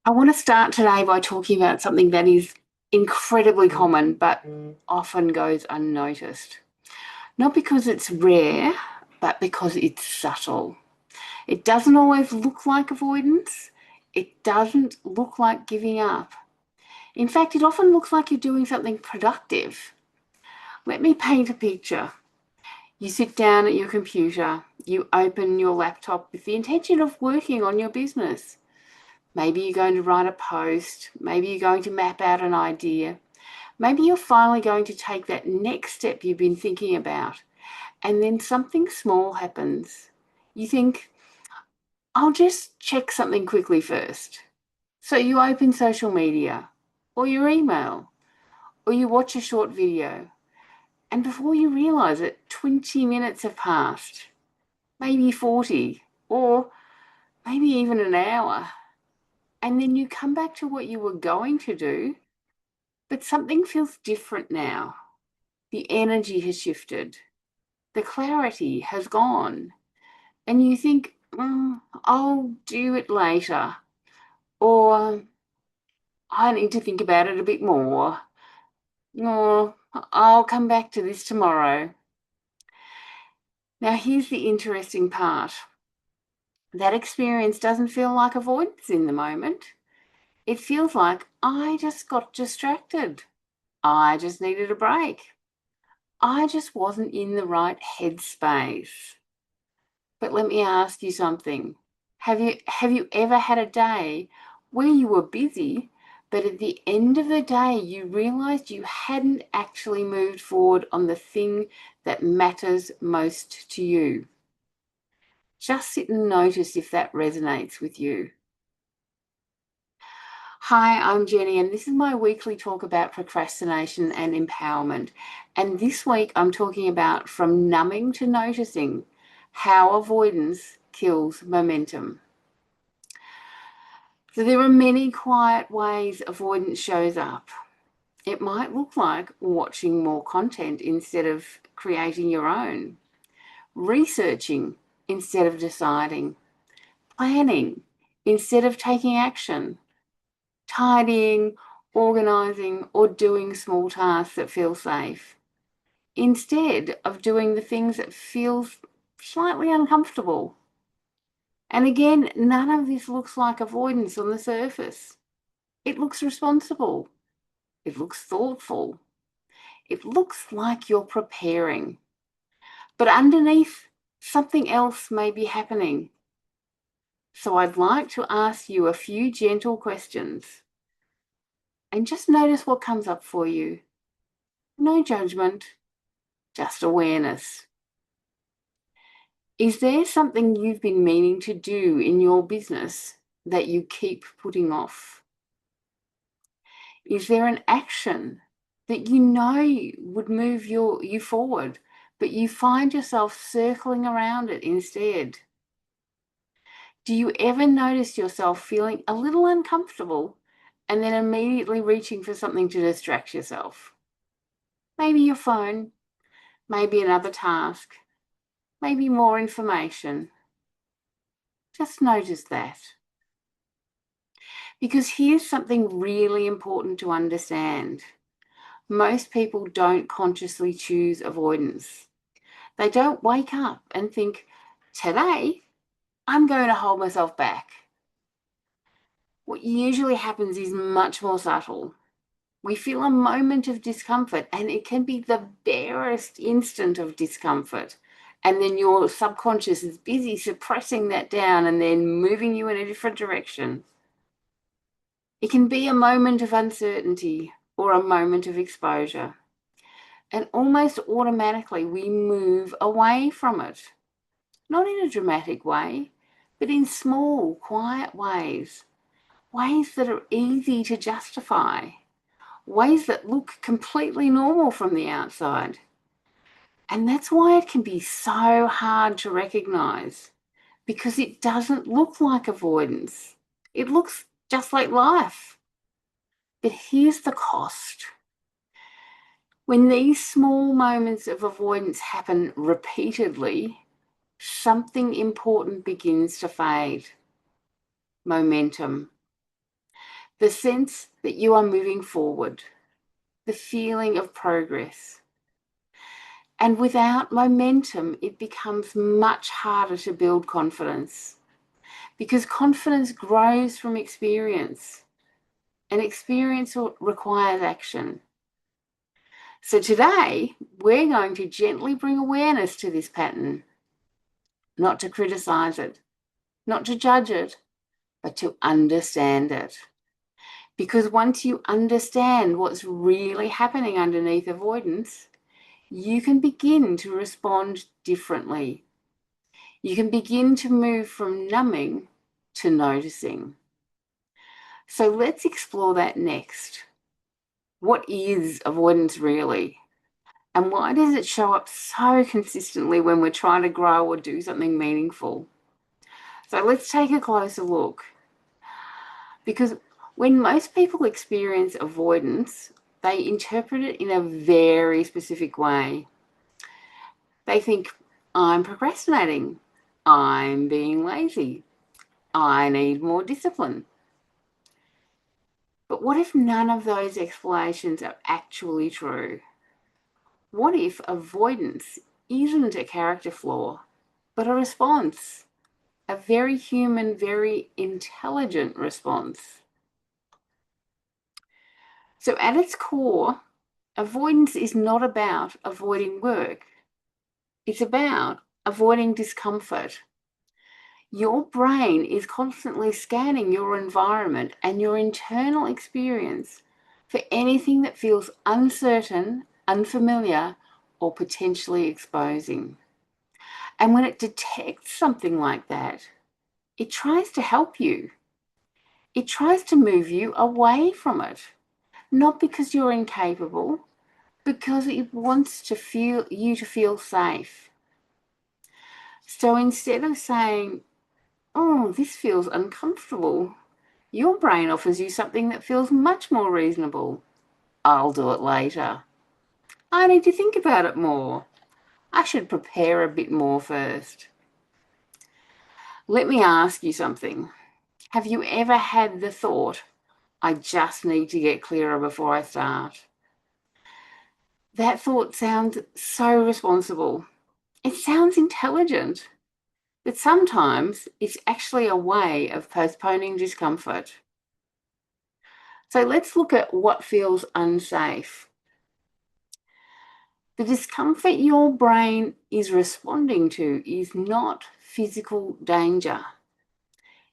I want to start today by talking about something that is incredibly common but often goes unnoticed. Not because it's rare, but because it's subtle. It doesn't always look like avoidance. It doesn't look like giving up. In fact, it often looks like you're doing something productive. Let me paint a picture. You sit down at your computer, you open your laptop with the intention of working on your business. Maybe you're going to write a post. Maybe you're going to map out an idea. Maybe you're finally going to take that next step you've been thinking about. And then something small happens. You think, I'll just check something quickly first. So you open social media or your email or you watch a short video. And before you realize it, 20 minutes have passed, maybe 40, or maybe even an hour. And then you come back to what you were going to do. But something feels different now. The energy has shifted. The clarity has gone. And you think, I'll do it later. Or I need to think about it a bit more. Or I'll come back to this tomorrow. Now, here's the interesting part. That experience doesn't feel like avoidance in the moment. It feels like I just got distracted. I just needed a break. I just wasn't in the right headspace. But let me ask you something. Have you ever had a day where you were busy, but at the end of the day you realized you hadn't actually moved forward on the thing that matters most to you? Just sit and notice if that resonates with you. Hi, I'm Jenny, and this is my weekly talk about procrastination and empowerment. And this week I'm talking about from numbing to noticing how avoidance kills momentum. So there are many quiet ways avoidance shows up. It might look like watching more content instead of creating your own, researching instead of deciding, planning instead of taking action, tidying, organising, or doing small tasks that feel safe, instead of doing the things that feel slightly uncomfortable. And again, none of this looks like avoidance on the surface. It looks responsible. It looks thoughtful. It looks like you're preparing. But underneath, something else may be happening. So I'd like to ask you a few gentle questions and just notice what comes up for you. No judgment, just awareness. Is there something you've been meaning to do in your business that you keep putting off? Is there an action that you know would move you forward, but you find yourself circling around it instead? Do you ever notice yourself feeling a little uncomfortable and then immediately reaching for something to distract yourself? Maybe your phone, maybe another task, maybe more information. Just notice that. Because here's something really important to understand. Most people don't consciously choose avoidance. They don't wake up and think, today I'm going to hold myself back. What usually happens is much more subtle. We feel a moment of discomfort, and it can be the barest instant of discomfort. And then your subconscious is busy suppressing that down and then moving you in a different direction. It can be a moment of uncertainty or a moment of exposure. And almost automatically we move away from it. Not in a dramatic way, but in small, quiet ways. Ways that are easy to justify. Ways that look completely normal from the outside. And that's why it can be so hard to recognize, because it doesn't look like avoidance. It looks just like life. But here's the cost. When these small moments of avoidance happen repeatedly, something important begins to fade. Momentum. the sense that you are moving forward, the feeling of progress. And without momentum, it becomes much harder to build confidence, because confidence grows from experience, and experience requires action. So today, we're going to gently bring awareness to this pattern, not to criticize it, not to judge it, but to understand it. Because once you understand what's really happening underneath avoidance, you can begin to respond differently. You can begin to move from numbing to noticing. So let's explore that next. What is avoidance really? And why does it show up so consistently when we're trying to grow or do something meaningful? So let's take a closer look. Because when most people experience avoidance, they interpret it in a very specific way. They think, I'm procrastinating, I'm being lazy, I need more discipline. But what if none of those explanations are actually true? What if avoidance isn't a character flaw, but a response? A very human, very intelligent response. So at its core, avoidance is not about avoiding work. It's about avoiding discomfort. Your brain is constantly scanning your environment and your internal experience for anything that feels uncertain, unfamiliar, or potentially exposing. And when it detects something like that, it tries to help you. It tries to move you away from it, not because you're incapable, because it wants to feel you to feel safe. So instead of saying, oh, this feels uncomfortable, your brain offers you something that feels much more reasonable. I'll do it later. I need to think about it more. I should prepare a bit more first. Let me ask you something. Have you ever had the thought, I just need to get clearer before I start? That thought sounds so responsible. It sounds intelligent. But sometimes it's actually a way of postponing discomfort. So let's look at what feels unsafe. The discomfort your brain is responding to is not physical danger.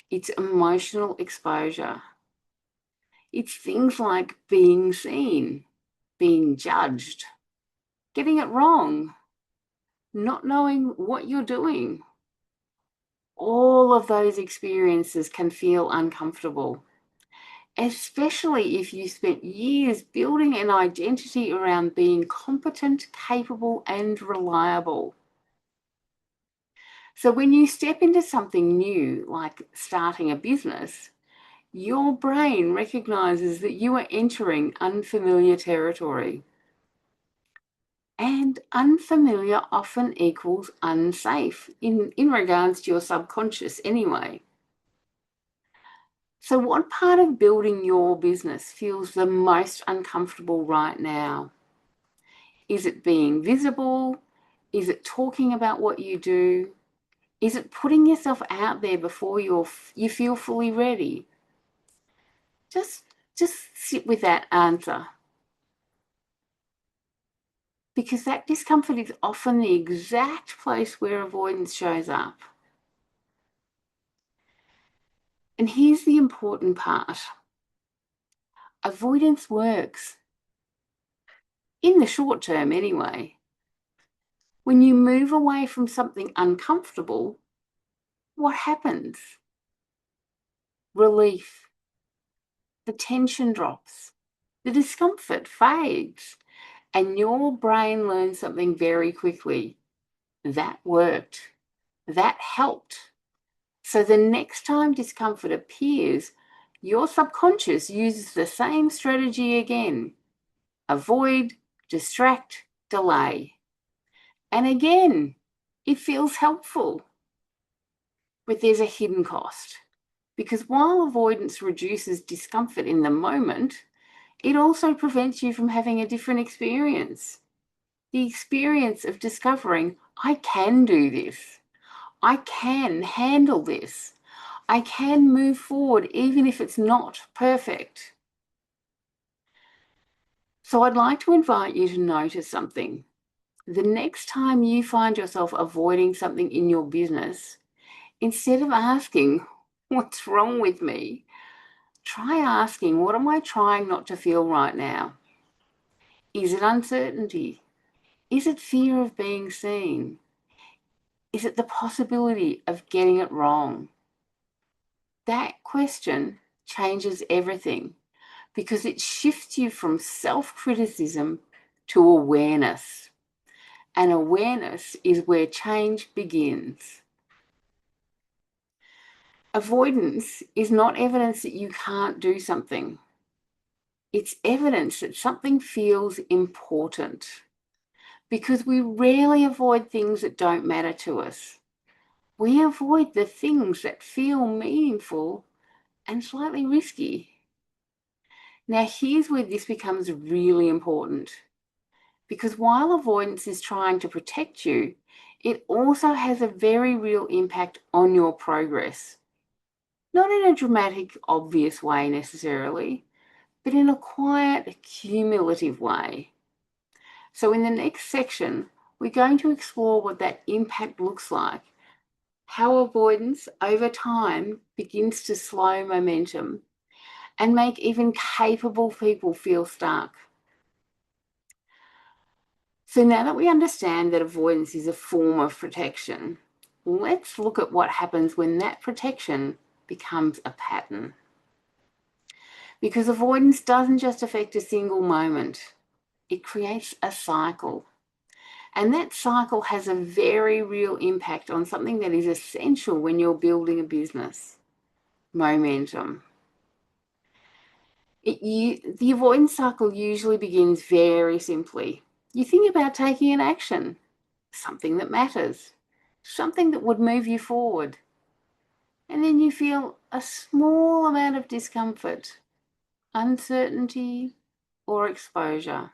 It's emotional exposure. It's things like being seen, being judged, getting it wrong, not knowing what you're doing. All of those experiences can feel uncomfortable, especially if you spent years building an identity around being competent, capable, and reliable. So when you step into something new, like starting a business, your brain recognizes that you are entering unfamiliar territory. And unfamiliar often equals unsafe in regards to your subconscious anyway. So what part of building your business feels the most uncomfortable right now? Is it being visible? Is it talking about what you do? Is it putting yourself out there before you feel fully ready? Just sit with that answer. Because that discomfort is often the exact place where avoidance shows up. And here's the important part. Avoidance works. In the short term, anyway. When you move away from something uncomfortable, what happens? Relief. The tension drops. The discomfort fades. And your brain learns something very quickly. That worked. That helped. So the next time discomfort appears, your subconscious uses the same strategy again. Avoid, distract, delay. And again, it feels helpful. But there's a hidden cost. Because while avoidance reduces discomfort in the moment, it also prevents you from having a different experience. The experience of discovering, I can do this. I can handle this. I can move forward even if it's not perfect. So I'd like to invite you to notice something. The next time you find yourself avoiding something in your business, instead of asking, what's wrong with me? Try asking, what am I trying not to feel right now? Is it uncertainty? Is it fear of being seen? Is it the possibility of getting it wrong? That question changes everything because it shifts you from self-criticism to awareness. And awareness is where change begins. Avoidance is not evidence that you can't do something. It's evidence that something feels important, because we rarely avoid things that don't matter to us. We avoid the things that feel meaningful and slightly risky. Now, here's where this becomes really important, because while avoidance is trying to protect you, it also has a very real impact on your progress. Not in a dramatic, obvious way necessarily, but in a quiet, cumulative way. So in the next section, we're going to explore what that impact looks like, how avoidance over time begins to slow momentum and make even capable people feel stuck. So now that we understand that avoidance is a form of protection, let's look at what happens when that protection becomes a pattern. Because avoidance doesn't just affect a single moment, it creates a cycle. And that cycle has a very real impact on something that is essential when you're building a business: momentum. The avoidance cycle usually begins very simply. You think about taking an action, something that matters, something that would move you forward. And then you feel a small amount of discomfort, uncertainty, or exposure.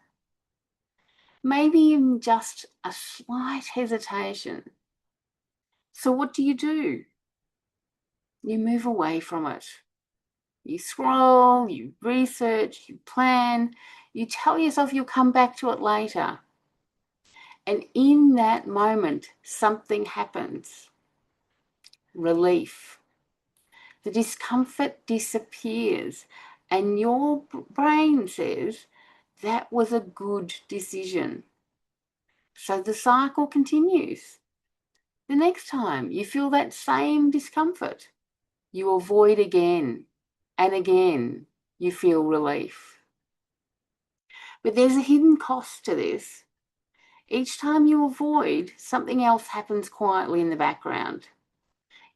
Maybe even just a slight hesitation. So what do? You move away from it. You scroll, you research, you plan, you tell yourself you'll come back to it later. And in that moment, something happens. Relief. The discomfort disappears, and your brain says that was a good decision. So the cycle continues. The next time you feel that same discomfort, you avoid again, and again you feel relief. But there's a hidden cost to this. Each time you avoid, something else happens quietly in the background.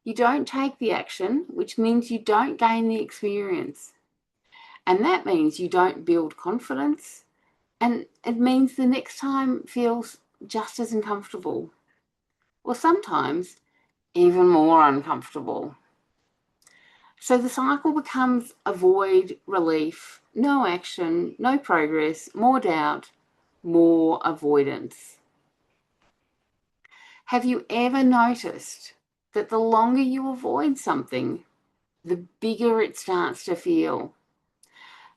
You don't take the action, which means you don't gain the experience. And that means you don't build confidence. And it means the next time feels just as uncomfortable, or sometimes even more uncomfortable. So the cycle becomes avoid, relief, no action, no progress, more doubt, more avoidance. Have you ever noticed that the longer you avoid something, the bigger it starts to feel?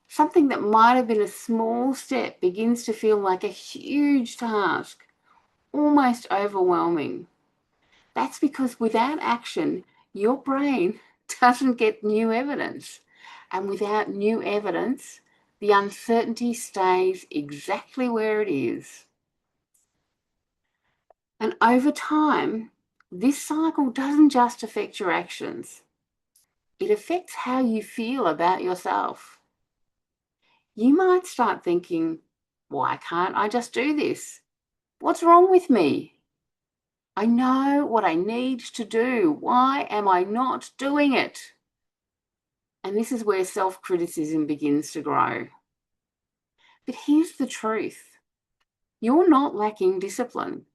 Something that might have been a small step begins to feel like a huge task, almost overwhelming. That's because without action, your brain doesn't get new evidence. And without new evidence, the uncertainty stays exactly where it is. And over time, this cycle doesn't just affect your actions, it affects how you feel about yourself. You might start thinking, why can't I just do this? What's wrong with me? I know what I need to do. Why am I not doing it? And this is where self-criticism begins to grow. But here's the truth. You're not lacking discipline.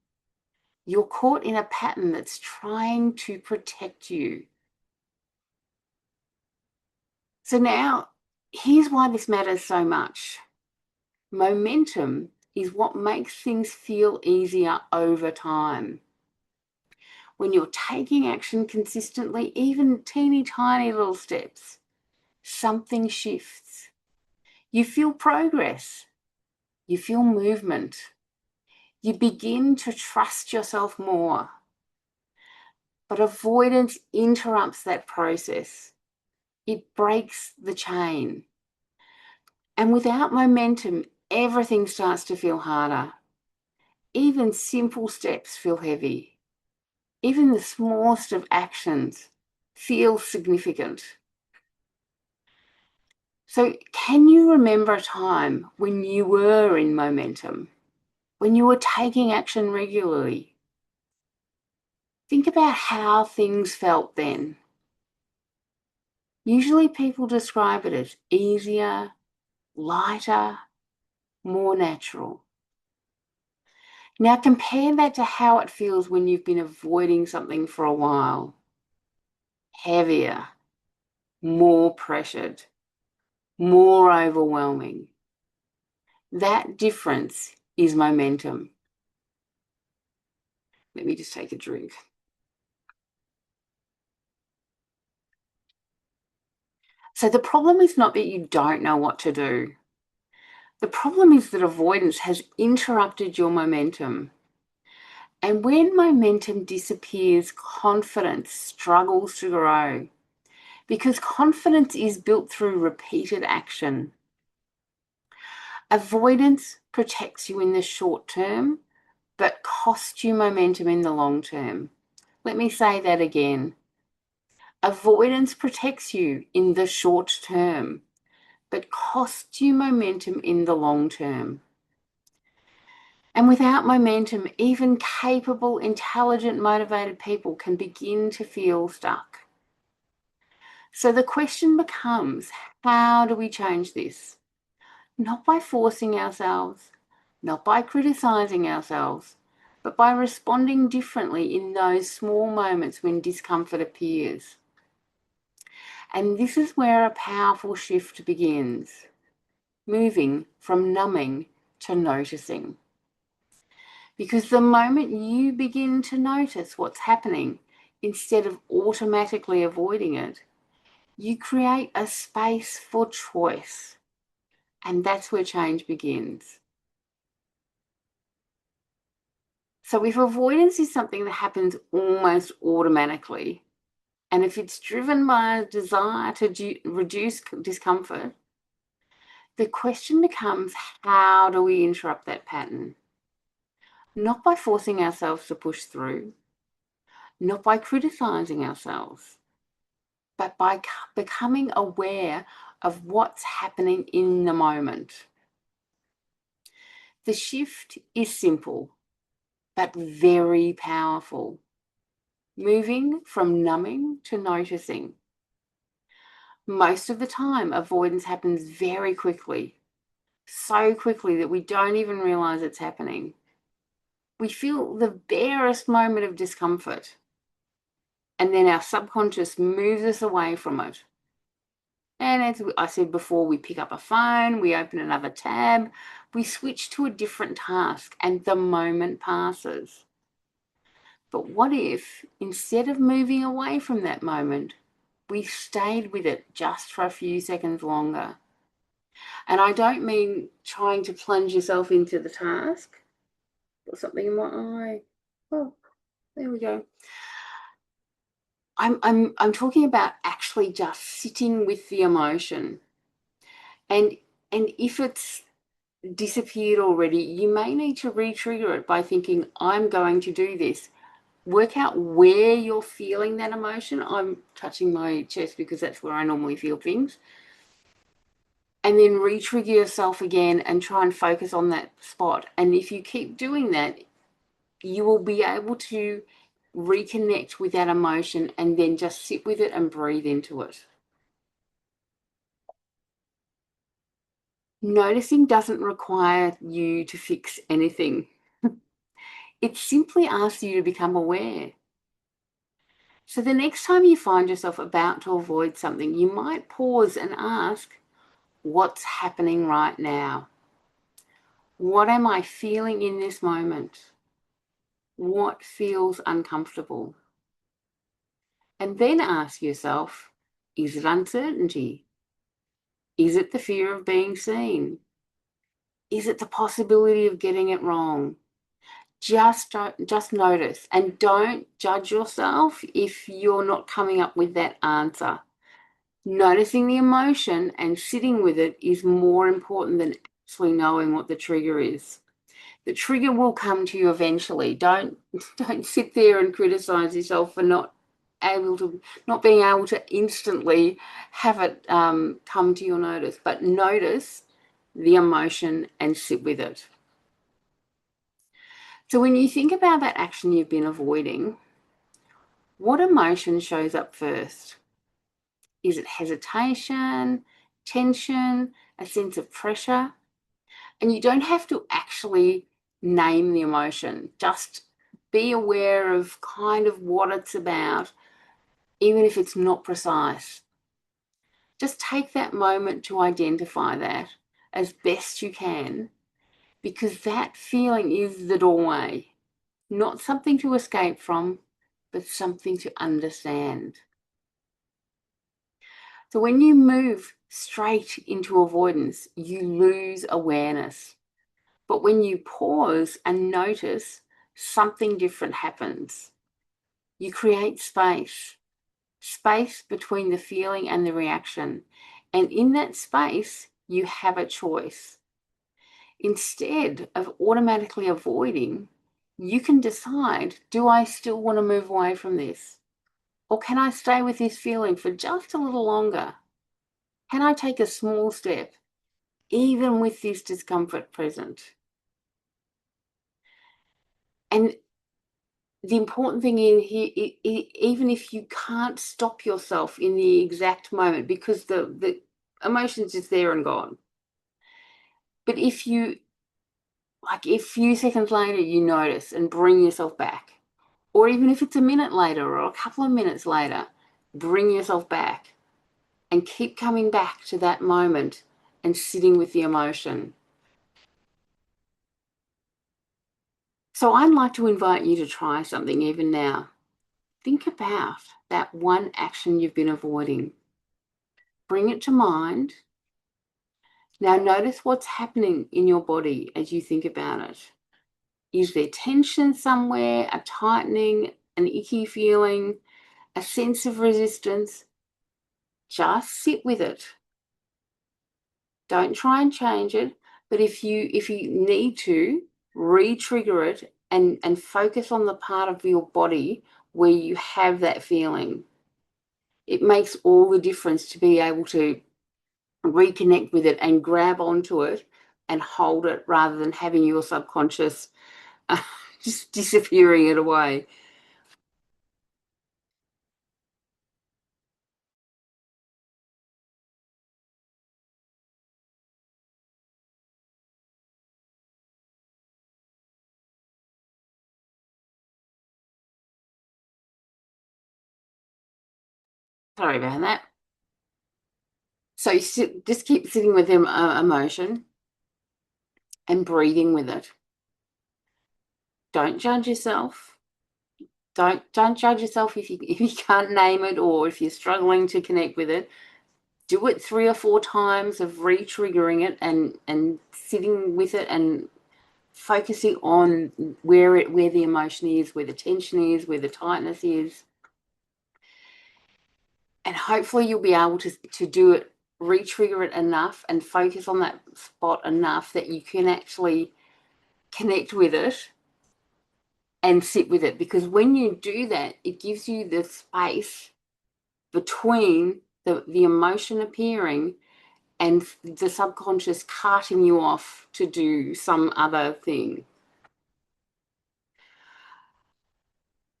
You're caught in a pattern that's trying to protect you. So now, here's why this matters so much. Momentum is what makes things feel easier over time. When you're taking action consistently, even teeny tiny little steps, something shifts. You feel progress. You feel movement. You begin to trust yourself more. But avoidance interrupts that process. It breaks the chain. And without momentum, everything starts to feel harder. Even simple steps feel heavy. Even the smallest of actions feel significant. So, can you remember a time when you were in momentum, when you were taking action regularly? Think about how things felt then. Usually people describe it as easier, lighter, more natural. Now compare that to how it feels when you've been avoiding something for a while. Heavier, more pressured, more overwhelming. That difference is momentum. Let me just take a drink. So the problem is not that you don't know what to do. The problem is that avoidance has interrupted your momentum. And when momentum disappears, confidence struggles to grow, because confidence is built through repeated action. Avoidance protects you in the short term, but costs you momentum in the long term. Let me say that again. Avoidance protects you in the short term, but costs you momentum in the long term. And without momentum, even capable, intelligent, motivated people can begin to feel stuck. So the question becomes, how do we change this? Not by forcing ourselves, not by criticizing ourselves, but by responding differently in those small moments when discomfort appears. And this is where a powerful shift begins, moving from numbing to noticing. Because the moment you begin to notice what's happening, instead of automatically avoiding it, you create a space for choice. And that's where change begins. So if avoidance is something that happens almost automatically, and if it's driven by a desire to reduce discomfort, the question becomes, how do we interrupt that pattern? Not by forcing ourselves to push through, not by criticizing ourselves, but by becoming aware of what's happening in the moment. The shift is simple, but very powerful. Moving from numbing to noticing. Most of the time, avoidance happens very quickly, so quickly that we don't even realize it's happening. We feel the barest moment of discomfort, and then our subconscious moves us away from it. And as I said before, we pick up a phone, we open another tab, we switch to a different task, and the moment passes. But what if, instead of moving away from that moment, we stayed with it just for a few seconds longer? And I don't mean trying to plunge yourself into the task. Got something in my eye. Oh, there we go. I'm talking about actually just sitting with the emotion. And if it's disappeared already, you may need to re-trigger it by thinking, I'm going to do this. Work out where you're feeling that emotion. I'm touching my chest because that's where I normally feel things. And then re-trigger yourself again and try and focus on that spot. And if you keep doing that, you will be able to reconnect with that emotion and then just sit with it and breathe into it. Noticing doesn't require you to fix anything. It simply asks you to become aware. So the next time you find yourself about to avoid something, you might pause and ask, what's happening right now? What am I feeling in this moment? What feels uncomfortable? And then ask yourself, is it uncertainty? Is it the fear of being seen? Is it the possibility of getting it wrong? Just notice, and don't judge yourself if you're not coming up with that answer. Noticing the emotion and sitting with it is more important than actually knowing what the trigger is. The trigger will come to you eventually. Don't sit there and criticize yourself for not being able to instantly have it come to your notice, but notice the emotion and sit with it. So when you think about that action you've been avoiding, what emotion shows up first? Is it hesitation, tension, a sense of pressure? And you don't have to actually name the emotion. Just be aware of kind of what it's about, even if it's not precise. Just take that moment to identify that as best you can, because that feeling is the doorway, not something to escape from, but something to understand. So when you move straight into avoidance, you lose awareness. But when you pause and notice, something different happens. You create space between the feeling and the reaction. And in that space, you have a choice. Instead of automatically avoiding, you can decide, do I still want to move away from this? Or can I stay with this feeling for just a little longer? Can I take a small step, even with this discomfort present? And the important thing in here, even if you can't stop yourself in the exact moment because the emotion's just there and gone, but if you, like a few seconds later, you notice and bring yourself back, or even if it's a minute later or a couple of minutes later, bring yourself back and keep coming back to that moment and sitting with the emotion. So I'd like to invite you to try something even now. Think about that one action you've been avoiding. Bring it to mind. Now notice what's happening in your body as you think about it. Is there tension somewhere, a tightening, an icky feeling, a sense of resistance? Just sit with it. Don't try and change it, but if you need to, re-trigger it and focus on the part of your body where you have that feeling. It makes all the difference to be able to reconnect with it and grab onto it and hold it rather than having your subconscious just disappearing it away. Sorry about that. So just keep sitting with them emotion and breathing with it. Don't judge yourself. Don't judge yourself if you can't name it or if you're struggling to connect with it. Do it 3 or 4 times of re-triggering it and sitting with it and focusing on where the emotion is, where the tension is, where the tightness is. And hopefully you'll be able to do it, re-trigger it enough and focus on that spot enough that you can actually connect with it and sit with it. Because when you do that, it gives you the space between the emotion appearing and the subconscious carting you off to do some other thing.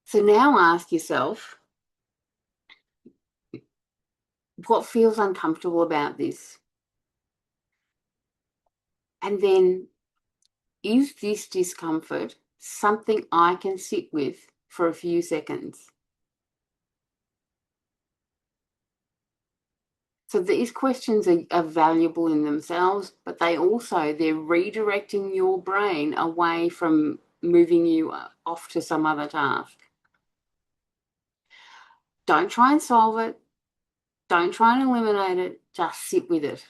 So now ask yourself, what feels uncomfortable about this? And then, is this discomfort something I can sit with for a few seconds? So these questions are valuable in themselves, but they're redirecting your brain away from moving you off to some other task. Don't try and solve it. Don't try and eliminate it. Just sit with it.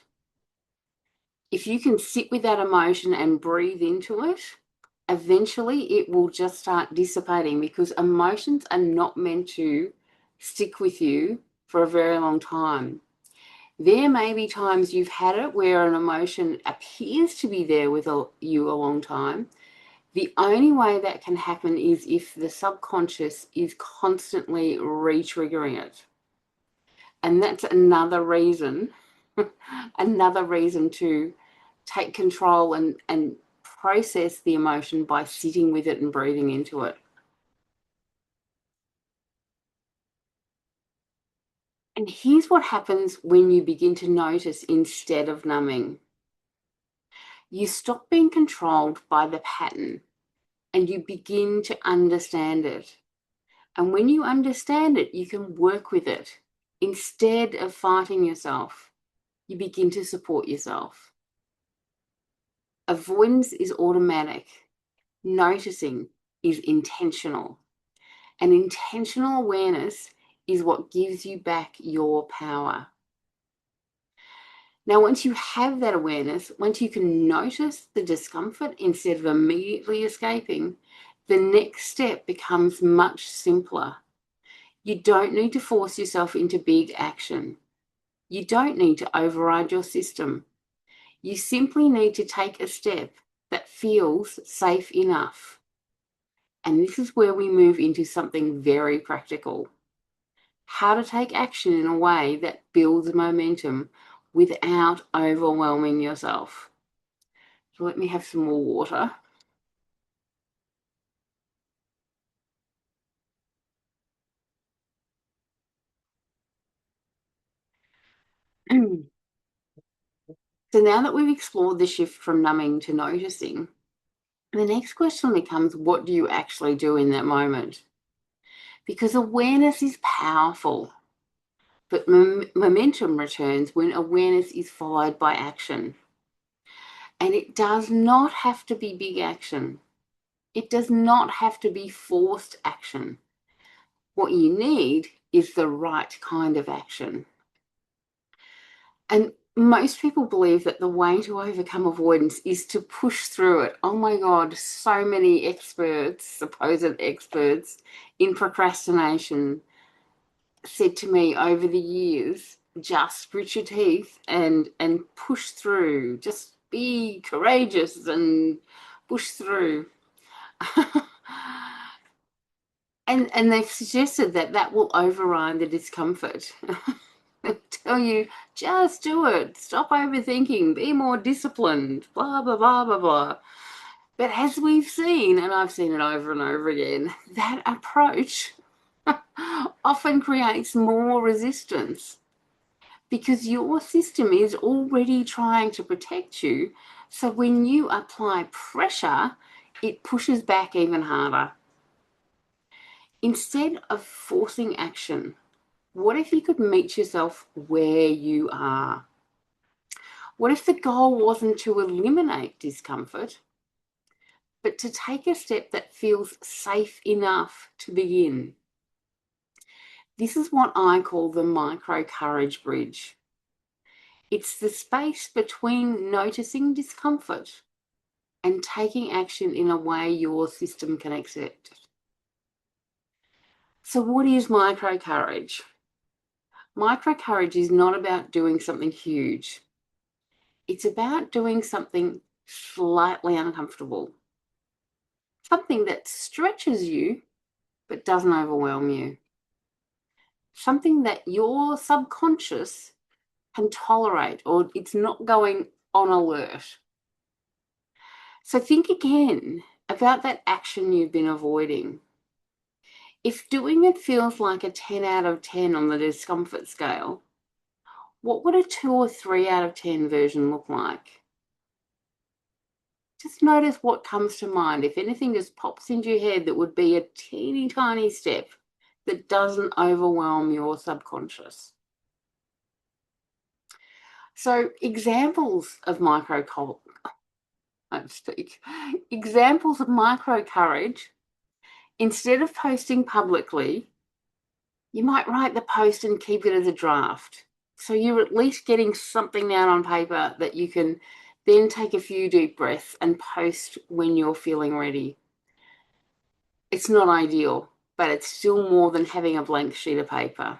If you can sit with that emotion and breathe into it, eventually it will just start dissipating, because emotions are not meant to stick with you for a very long time. There may be times you've had it where an emotion appears to be there with you a long time. The only way that can happen is if the subconscious is constantly re-triggering it. And that's another reason, another reason to take control and process the emotion by sitting with it and breathing into it. And here's what happens when you begin to notice instead of numbing. You stop being controlled by the pattern and you begin to understand it. And when you understand it, you can work with it. Instead of fighting yourself, you begin to support yourself. Avoidance is automatic. Noticing is intentional. And intentional awareness is what gives you back your power. Now, once you have that awareness, once you can notice the discomfort instead of immediately escaping, the next step becomes much simpler. You don't need to force yourself into big action. You don't need to override your system. You simply need to take a step that feels safe enough. And this is where we move into something very practical. How to take action in a way that builds momentum without overwhelming yourself. So let me have some more water. So now that we've explored the shift from numbing to noticing, the next question becomes, what do you actually do in that moment? Because awareness is powerful, but momentum returns when awareness is followed by action. And it does not have to be big action. It does not have to be forced action. What you need is the right kind of action. And most people believe that the way to overcome avoidance is to push through it. Oh my God, so many experts, supposed experts in procrastination, said to me over the years, just grit your teeth and push through. Just be courageous and push through. And they've suggested that that will override the discomfort. They tell you, just do it. Stop overthinking. Be more disciplined. Blah, blah, blah, blah, blah. But as we've seen, and I've seen it over and over again, that approach often creates more resistance because your system is already trying to protect you. So when you apply pressure, it pushes back even harder. Instead of forcing action, what if you could meet yourself where you are? What if the goal wasn't to eliminate discomfort, but to take a step that feels safe enough to begin? This is what I call the micro courage bridge. It's the space between noticing discomfort and taking action in a way your system can accept it. So what is micro courage? Micro courage is not about doing something huge. It's about doing something slightly uncomfortable. Something that stretches you but doesn't overwhelm you. Something that your subconscious can tolerate, or it's not going on alert. So think again about that action you've been avoiding. If doing it feels like a 10 out of 10 on the discomfort scale, what would a 2 or 3 out of 10 version look like? Just notice what comes to mind. If anything just pops into your head that would be a teeny tiny step that doesn't overwhelm your subconscious. So examples of micro courage, instead of posting publicly, you might write the post and keep it as a draft. So you're at least getting something down on paper that you can then take a few deep breaths and post when you're feeling ready. It's not ideal, but it's still more than having a blank sheet of paper.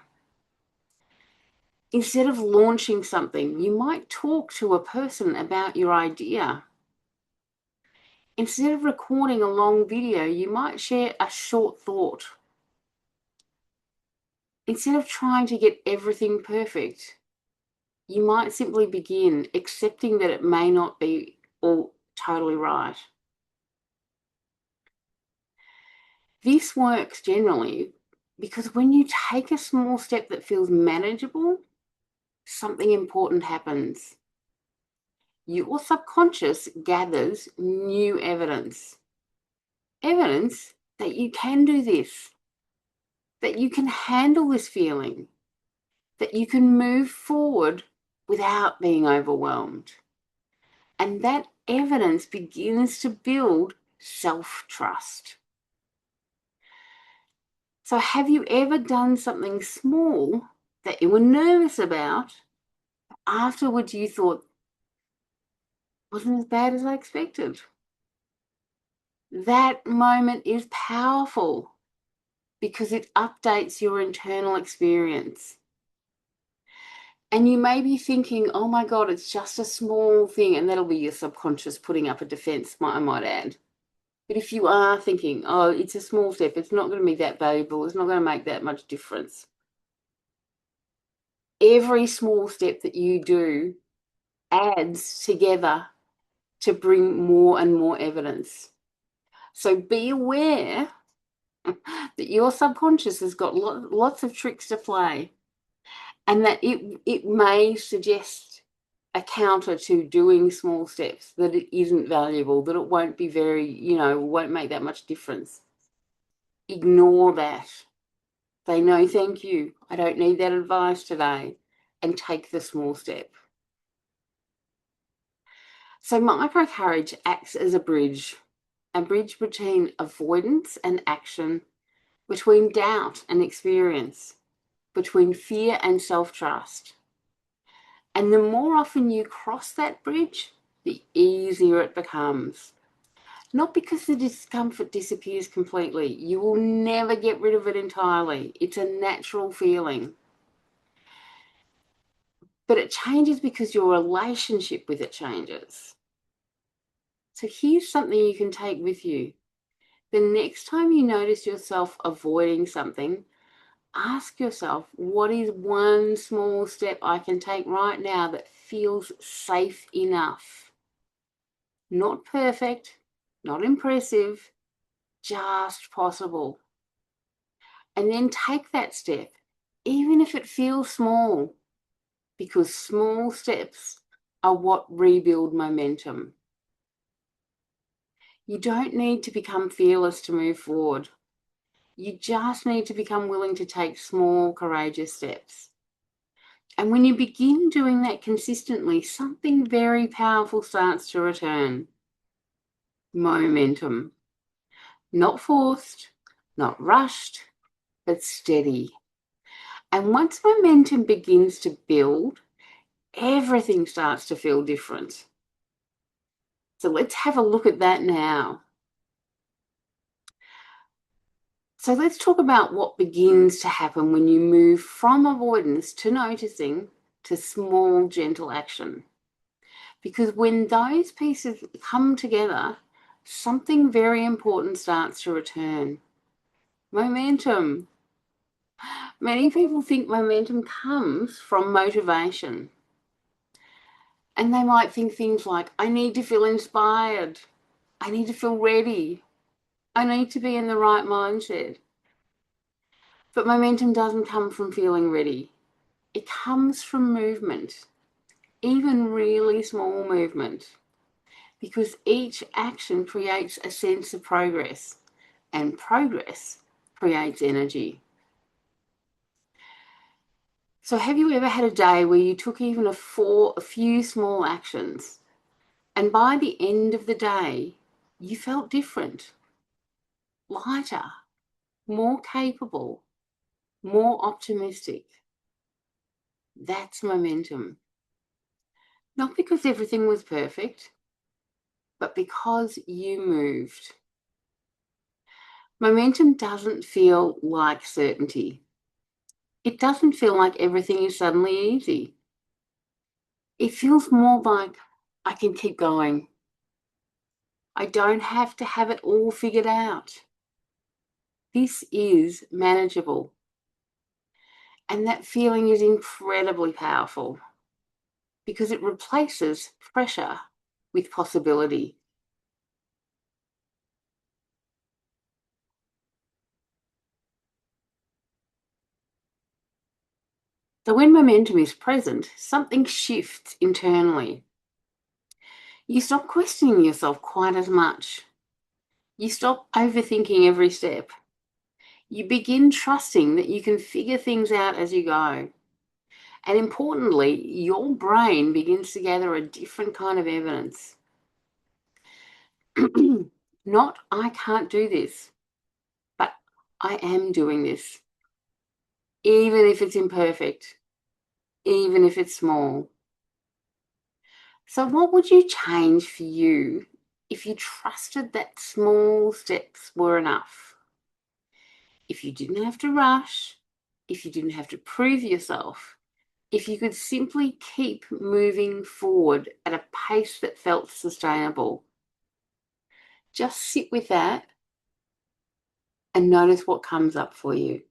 Instead of launching something, you might talk to a person about your idea. Instead of recording a long video, you might share a short thought. Instead of trying to get everything perfect, you might simply begin accepting that it may not be all totally right. This works generally because when you take a small step that feels manageable, something important happens. Your subconscious gathers new evidence. Evidence that you can do this, that you can handle this feeling, that you can move forward without being overwhelmed. And that evidence begins to build self-trust. So have you ever done something small that you were nervous about, afterwards you thought, wasn't as bad as I expected? That moment is powerful because it updates your internal experience. And you may be thinking, oh my God, it's just a small thing, and that'll be your subconscious putting up a defense, I might add. But if you are thinking, oh, it's a small step, it's not going to be that valuable, it's not going to make that much difference. Every small step that you do adds together to bring more and more evidence. So be aware that your subconscious has got lots of tricks to play, and that it may suggest a counter to doing small steps, that it isn't valuable, that it won't be won't make that much difference. Ignore that. Say, no, thank you. I don't need that advice today, and take the small step. So micro courage acts as a bridge between avoidance and action, between doubt and experience, between fear and self-trust. And the more often you cross that bridge, the easier it becomes. Not because the discomfort disappears completely. You will never get rid of it entirely. It's a natural feeling. But it changes because your relationship with it changes. So here's something you can take with you. The next time you notice yourself avoiding something, ask yourself, what is one small step I can take right now that feels safe enough? Not perfect, not impressive, just possible. And then take that step, even if it feels small, because small steps are what rebuild momentum. You don't need to become fearless to move forward. You just need to become willing to take small, courageous steps. And when you begin doing that consistently, something very powerful starts to return. Momentum. Not forced, not rushed, but steady. And once momentum begins to build, everything starts to feel different. So let's have a look at that now. So let's talk about what begins to happen when you move from avoidance to noticing to small, gentle action. Because when those pieces come together, something very important starts to return. Momentum. Many people think momentum comes from motivation. And they might think things like, I need to feel inspired. I need to feel ready. I need to be in the right mindset. But momentum doesn't come from feeling ready. It comes from movement, even really small movement, because each action creates a sense of progress, and progress creates energy. So have you ever had a day where you took even a few small actions, and by the end of the day, you felt different, lighter, more capable, more optimistic? That's momentum. Not because everything was perfect, but because you moved. Momentum doesn't feel like certainty. It doesn't feel like everything is suddenly easy. It feels more like I can keep going. I don't have to have it all figured out. This is manageable. And that feeling is incredibly powerful because it replaces pressure with possibility. So when momentum is present, something shifts internally. You stop questioning yourself quite as much. You stop overthinking every step. You begin trusting that you can figure things out as you go. And importantly, your brain begins to gather a different kind of evidence. Not, I can't do this, but I am doing this, even if it's imperfect, even if it's small. So, what would you change for you if you trusted that small steps were enough? If you didn't have to rush, if you didn't have to prove yourself, if you could simply keep moving forward at a pace that felt sustainable? Just sit with that and notice what comes up for you.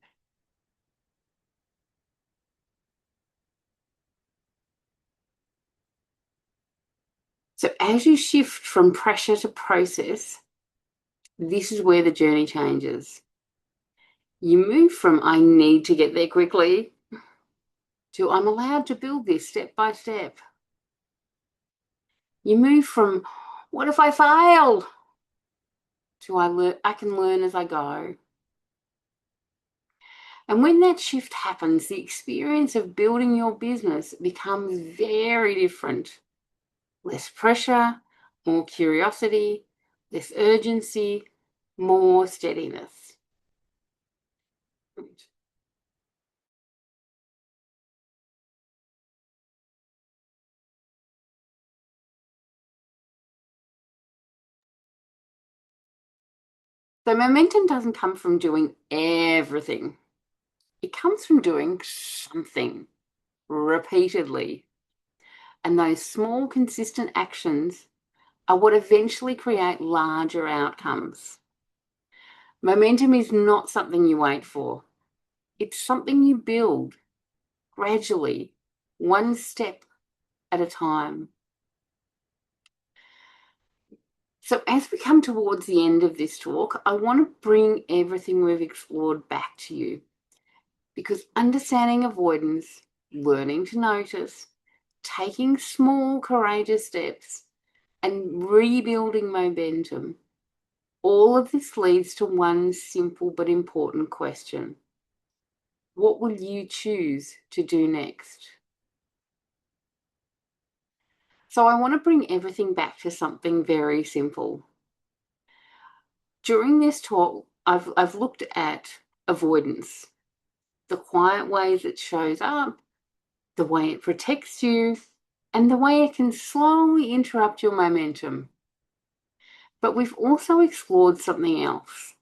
So, as you shift from pressure to process, this is where the journey changes. You move from I need to get there quickly to I'm allowed to build this step by step. You move from what if I fail to I can learn as I go. And when that shift happens, the experience of building your business becomes very different. Less pressure, more curiosity, less urgency, more steadiness. So momentum doesn't come from doing everything. It comes from doing something repeatedly. And those small, consistent actions are what eventually create larger outcomes. Momentum is not something you wait for. It's something you build gradually, one step at a time. So as we come towards the end of this talk, I want to bring everything we've explored back to you, because understanding avoidance, learning to notice, taking small, courageous steps, and rebuilding momentum, all of this leads to one simple but important question. What will you choose to do next? So I want to bring everything back to something very simple. During this talk, I've looked at avoidance, the quiet ways it shows up, the way it protects you, and the way it can slowly interrupt your momentum. But we've also explored something else.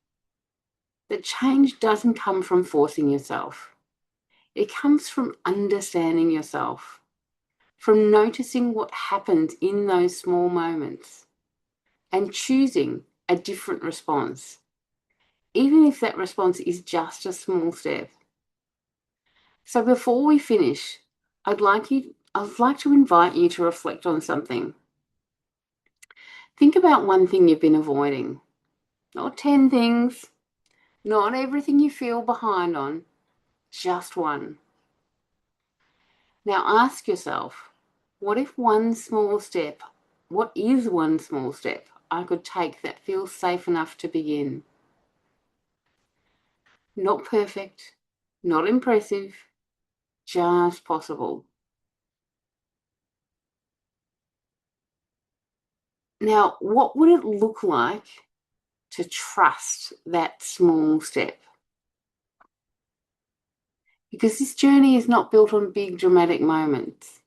That change doesn't come from forcing yourself. It comes from understanding yourself, from noticing what happens in those small moments and choosing a different response, even if that response is just a small step. So before we finish, I'd like to invite you to reflect on something. Think about one thing you've been avoiding. Not 10 things, not everything you feel behind on, just one. Now ask yourself, what is one small step I could take that feels safe enough to begin? Not perfect, not impressive, just possible. Now, what would it look like to trust that small step? Because this journey is not built on big dramatic moments.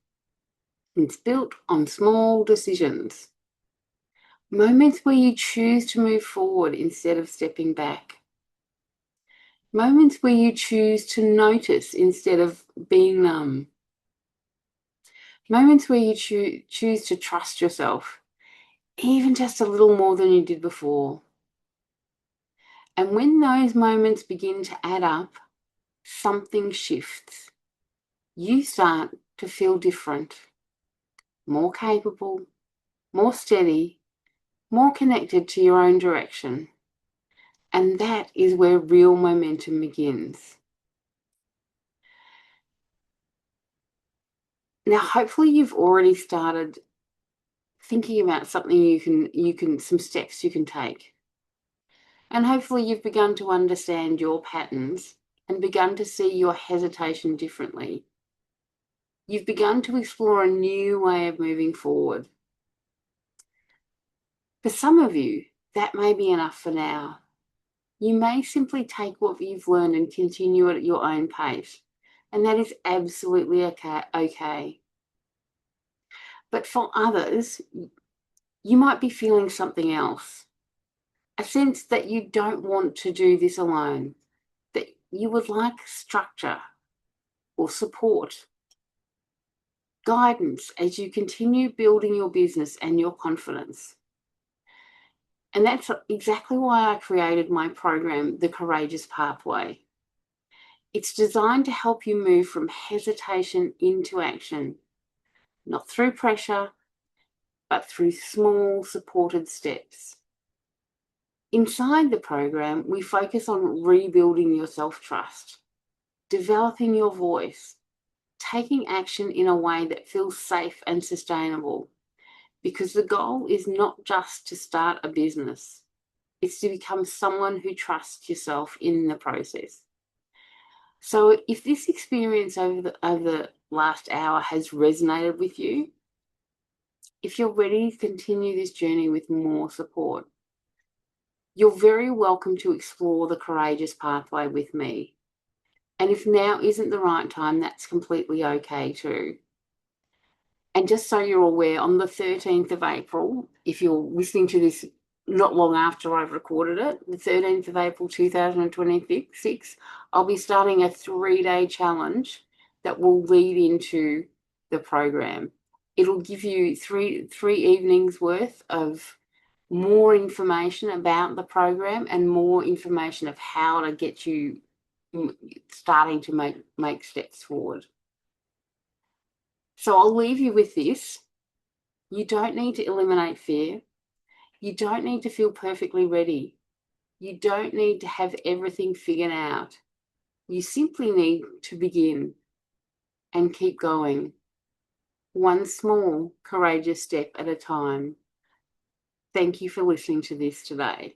It's built on small decisions. Moments where you choose to move forward instead of stepping back. Moments where you choose to notice instead of being numb. Moments where you choose to trust yourself, even just a little more than you did before. And when those moments begin to add up, something shifts. You start to feel different, more capable, more steady, more connected to your own direction. And that is where real momentum begins. Now, hopefully you've already started thinking about something some steps you can take. And hopefully you've begun to understand your patterns and begun to see your hesitation differently. You've begun to explore a new way of moving forward. For some of you, that may be enough for now. You may simply take what you've learned and continue it at your own pace, and that is absolutely okay. But for others, you might be feeling something else, a sense that you don't want to do this alone, that you would like structure or support, guidance as you continue building your business and your confidence. And that's exactly why I created my program, The Courageous Pathway. It's designed to help you move from hesitation into action, not through pressure, but through small supported steps. Inside the program, we focus on rebuilding your self-trust, developing your voice, taking action in a way that feels safe and sustainable, because the goal is not just to start a business, it's to become someone who trusts yourself in the process. So if this experience over the last hour has resonated with you, if you're ready to continue this journey with more support, you're very welcome to explore the Courageous Pathway with me. And if now isn't the right time, that's completely okay too. And just so you're aware, on the 13th of April, if you're listening to this not long after I've recorded it, the 13th of April 2026, I'll be starting a 3-day challenge that will lead into the program. It'll give you three evenings worth of more information about the program and more information of how to get you starting to make steps forward. So I'll leave you with this. You don't need to eliminate fear. You don't need to feel perfectly ready. You don't need to have everything figured out. You simply need to begin and keep going, one small, courageous step at a time. Thank you for listening to this today.